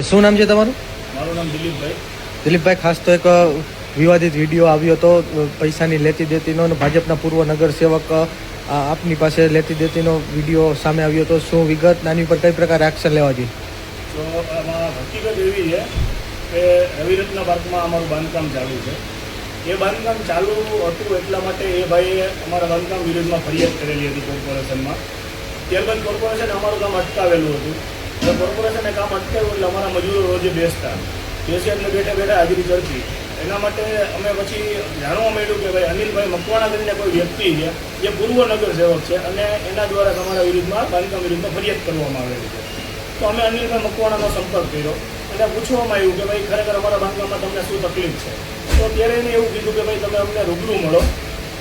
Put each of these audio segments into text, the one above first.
શું નામ છે તમારું? મારું નામ દિલીપભાઈ. દિલીપભાઈ, ખાસ તો એક વિવાદિત વિડીયો આવ્યો હતો પૈસાની લેતી દેતીનો, અને ભાજપના પૂર્વ નગરસેવક આપની પાસે લેતી દેતીનો વિડીયો સામે આવ્યો હતો. શું વિગત, નાની પર કઈ પ્રકારે એક્શન લેવા જોઈએ? તો આમાં હકીકત એવી છે કે રવિરત્ન પાર્કમાં અમારું બાંધકામ ચાલુ છે. એ બાંધકામ ચાલુ હતું એટલા માટે એ ભાઈએ અમારા બાંધકામ વિરુદ્ધમાં ફરિયાદ કરેલી હતી કોર્પોરેશનમાં. ત્યારબાદ કોર્પોરેશને અમારું કામ અટકાવેલું હતું. તો કોર્પોરેશને કામ અટકાવ્યું એટલે અમારા મજૂરો રોજે બેસતા એટલે બેઠા બેઠા હાજરી ચડતી. એના માટે અમે પછી જાણવા મળ્યું કે ભાઈ અનિલભાઈ મકવાણા કરીને કોઈ વ્યક્તિ છે જે પૂર્વ નગરસેવક છે અને એના દ્વારા તમારા વિરુદ્ધમાં બાંધકામ વિરુદ્ધમાં ફરિયાદ કરવામાં આવેલી છે. તો અમે અનિલભાઈ મકવાણાનો સંપર્ક કર્યો અને પૂછવામાં આવ્યું કે ભાઈ ખરેખર અમારા બાંધકામમાં તમને શું તકલીફ છે. તો ત્યારે એને એવું કીધું કે ભાઈ તમે અમને રૂબરૂ મળો,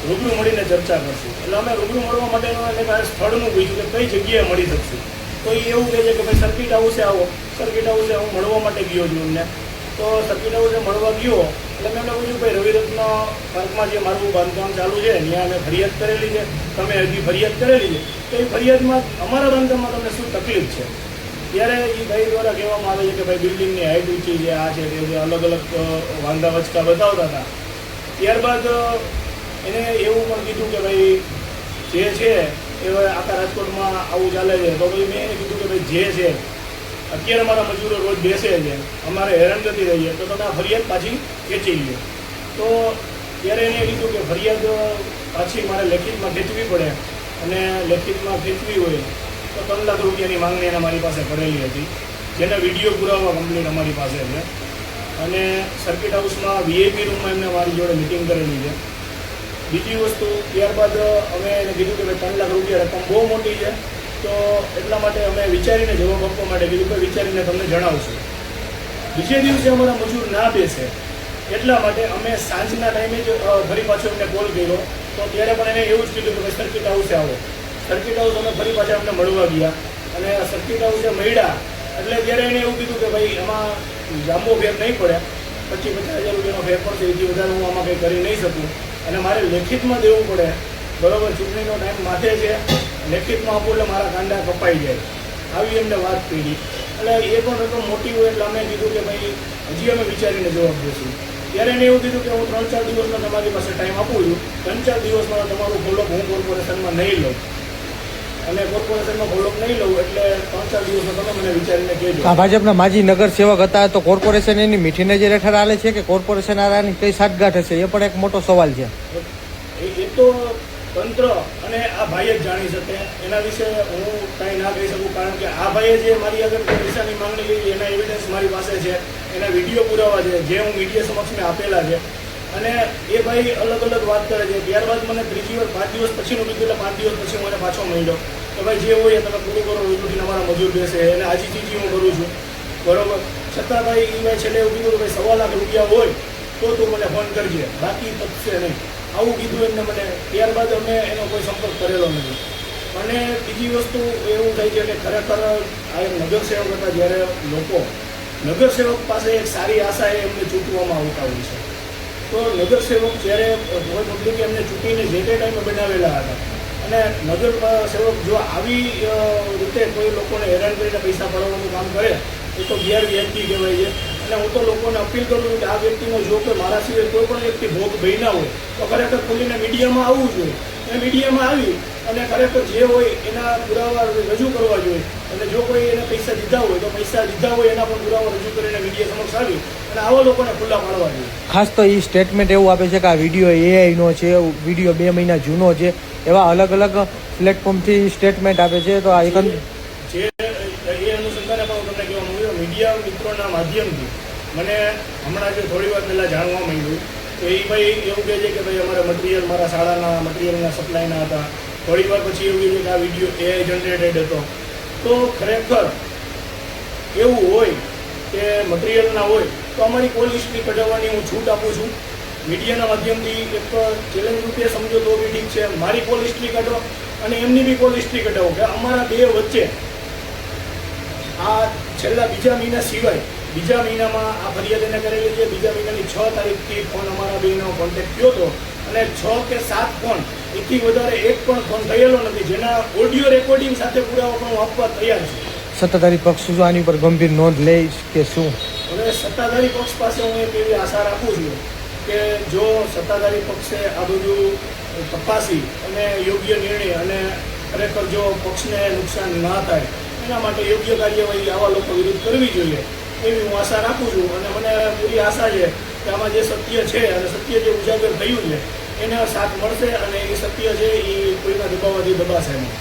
રૂબરૂ મળીને ચર્ચા કરશું. એટલે અમે રૂબરૂ મળવા માટે એને સ્થળનું પૂછ્યું કે કઈ જગ્યાએ મળી શકશું. તો એ એવું કહે છે કે ભાઈ સર્કિટ હાઉસે આવો. સર્કિટ હાઉસે હું મળવા માટે ગયો છું એમને. તો સર્કિટ હાઉસે મળવા ગયો એટલે મેં એમને પૂછ્યું ભાઈ રવિરત્ન પાર્કમાં જે મારું બાંધકામ ચાલુ છે ત્યાં મેં ફરિયાદ કરેલી છે, તમે હજી ફરિયાદ કરેલી છે, તો એ ફરિયાદમાં અમારા બાંધકામમાં તમને શું તકલીફ છે? ત્યારે એ ભાઈ દ્વારા કહેવામાં આવે છે કે ભાઈ બિલ્ડિંગની હાઈટ ઊંચી છે, આ છે તે છે, અલગ અલગ વાંધા વચકા બતાવતા હતા. ત્યારબાદ એને એવું પણ કીધું કે ભાઈ જે છે એ આખા રાજકોટમાં આવું ચાલે છે. તો ભાઈ મેં એને કીધું કે ભાઈ જે છે અત્યારે અમારા મજૂરો રોજ બેસે છે, અમારે હેરાનગતિ રહી છે, તો તમે આ ફરિયાદ પાછી ખેંચી લો. તો ત્યારે એને કીધું કે ફરિયાદ પાછી મારે લેખિતમાં ખેંચવી પડે અને લેખિતમાં ખેંચવી હોય તો 3 લાખ રૂપિયાની માંગણી એને મારી પાસે કરેલી હતી, જેના વિડીયો પુરાવા કમ્પ્લીટ અમારી પાસે છે. અને સર્કિટ હાઉસમાં VIP રૂમમાં એમને મારી જોડે મિટિંગ કરેલી છે. બીજી વસ્તુ, ત્યારબાદ અમે એને કીધું કે ભાઈ 3 લાખ રૂપિયા રકમ બહુ મોટી છે, તો એટલા માટે અમે વિચારીને જવાબ આપવા માટે કીધું કે વિચારીને તમને જણાવશું. બીજે દિવસે અમારા મજૂર ના બેસે એટલા માટે અમે સાંજના ટાઈમે જ ફરી પાછો એમને કોલ કર્યો. તો ત્યારે પણ એને એવું જ કીધું કે ભાઈ સર્કિટ હાઉસે આવો. સર્કિટ હાઉસ અમે ફરી પાછા અમને મળવા ગયા અને સર્કિટ હાઉસે મળ્યા એટલે ત્યારે એને એવું કીધું કે ભાઈ એમાં લાંબો ફેર નહીં પડે, 25-50 હજાર રૂપિયાનો ફેર પડશે, એથી વધારે હું આમાં કંઈ કરી નહીં શકું અને મારે લેખિતમાં દેવું પડે. બરાબર, ચૂંટણીનો ટાઈમ માથે છે, લેખિતમાં આપું એટલે મારા કાંડા કપાઈ જાય, આવી એમને વાત કરી. એટલે એ પણ રકમ મોટી હોય એટલે અમે કીધું કે ભાઈ હજી અમે વિચારીને જવાબ દઈશું. ત્યારે એને એવું કીધું કે હું 3-4 દિવસનો તમારી પાસે ટાઈમ આપું છું, 3-4 દિવસમાં તમારું ફોલોઅપ હું કોર્પોરેશનમાં નહીં લઉં અને કોર્પોરેશનમાં ફોલોઅપ નહીં લઉં એટલે 3-4 દિવસમાં તમે મને વિચારીને કહેજો. આ ભાજપના માજી નગરસેવક હતા, તો કોર્પોરેશન એની મીઠી નજર હેઠળ હાલે છે કે કોર્પોરેશન આની કઈ સાઠગાંઠ હશે, એ પણ એક મોટો સવાલ છે. એ તો તંત્ર અને આ ભાઈ જ જાણી શકે, એના વિશે હું કાંઈ ના કહી શકું. કારણ કે આ ભાઈએ જે મારી આગળ પૈસાની માંગણી લીધી એના એવિડન્સ મારી પાસે છે, એના વિડીયો પુરાવા છે જે હું મીડિયા સમક્ષ મેં આપેલા છે. અને એ ભાઈ અલગ અલગ વાત કરે છે. ત્યારબાદ મને ત્રીજી વાર 5 દિવસ પછીનું કીધું એટલે 5 દિવસ પછી મને પાછો મળ્યો કે ભાઈ જે હોય તમે પૂરું કરો, રોજ ઉઠીને અમારા મજૂર બેસે અને આજી ચીજી હું કરું છું. બરોબર, છતાં ભાઈ એ ભાઈ છેલ્લે એવું કીધું કે ભાઈ 1.25 લાખ રૂપિયા હોય તો તું મને ફોન કરજે, બાકી પતશે નહીં, આવું કીધું એમને મને. ત્યારબાદ અમે એનો કોઈ સંપર્ક કરેલો નથી. અને બીજી વસ્તુ એવું થાય છે કે ખરેખર આ એક નગરસેવક હતા, જ્યારે લોકો નગરસેવક પાસે એક સારી આશા એ એમને ચૂંટવામાં આવતા હોય છે. તો નગરસેવક જ્યારે કોઈ પબ્લિકે એમને ચૂંટીને જે તે ટાઈમે બનાવેલા હતા અને નગરસેવક જો આવી રીતે કોઈ લોકોને હેરાન કરીને પૈસા પડાવવાનું કામ કરે એ તો ગેરવ્યક્તિ કહેવાય છે. અને હું તો લોકોને અપીલ કરું છું કે આ વ્યક્તિનો જો કે મારા સિવાય કોઈ પણ વ્યક્તિ ભોગ બન્યા હોય તો ખરેખર ખુલીને મીડિયામાં આવવું જોઈએ. અને મીડિયામાં આવી અને ખરેખર જે હોય એના પુરાવા રજૂ કરવા જોઈએ. અને જો કોઈ એને પૈસા દીધા હોય તો પૈસા દીધા હોય એના પણ પુરાવા રજૂ કરીને મીડિયા સમક્ષ આવી અને આવા લોકોને ખુલ્લા પાડવા જોઈએ. ખાસ તો એ સ્ટેટમેન્ટ એવું આપે છે કે આ વિડીયો AI નો છે, વિડીયો 2 મહિના જૂનો છે, એવા અલગ અલગ પ્લેટફોર્મથી સ્ટેટમેન્ટ આપે છે. તો આ એક જે એ અનુસંધાને પણ હું તમને કહેવા માંગુ છું, મીડિયા મિત્રોના માધ્યમથી મને હમણાં જે થોડી વાર પહેલાં જાણવા મળ્યું તો એ ભાઈ એવું કહે છે કે ભાઈ અમારા મટીરિયલ મારા શાળાના મટીરિયલના સપ્લાયના હતા. થોડી વાર પછી એવું કહે છે કે આ વિડીયો AI જનરેટેડ હતો. તો ખરેખર એવું હોય કે મટીરિયલના હોય તો અમારી કોલ હિસ્ટ્રી કઢાવવાની હું છૂટ આપું છું. મીડિયાના માધ્યમથી એક ચેલેન્જ રૂપે સમજો તો બી ઠીક છે, મારી કોલ હિસ્ટ્રી કાઢો અને એમની બી કોલ હિસ્ટ્રી કઢાવો કે અમારા બે વચ્ચે આ છેલ્લા બીજા મહિના સિવાય બીજા મહિનામાં આ ફરિયાદ એને કરેલી છે. બીજા મહિનાની 6 તારીખથી ફોન અમારા બેનો કોન્ટેક્ટ થયો હતો અને 6 કે 7 ફોન, એથી વધારે એક પણ ફોન થયેલો નથી જેના ઓડિયો રેકોર્ડિંગ સાથે પુરાવા પણ હું આપવા તૈયાર છું. સત્તાધારી પક્ષ શું આની ઉપર ગંભીર નોંધ લે કે શું? હવે સત્તાધારી પક્ષ પાસે હું એક એવી આશા રાખું છું કે જો સત્તાધારી પક્ષે આ બધું તપાસી અને યોગ્ય નિર્ણય અને ખરેખર જો પક્ષને નુકસાન ના થાય એના માટે યોગ્ય કાર્યવાહી આવા લોકો વિરુદ્ધ કરવી જોઈએ એવી હું આશા રાખું છું. અને મને પૂરી આશા છે કે આમાં જે સત્ય છે અને સત્ય જે ઉજાગર થયું છે એને સાથ મળશે અને એ સત્ય છે એ કોઈના દબાવવાથી દબાશે નહીં.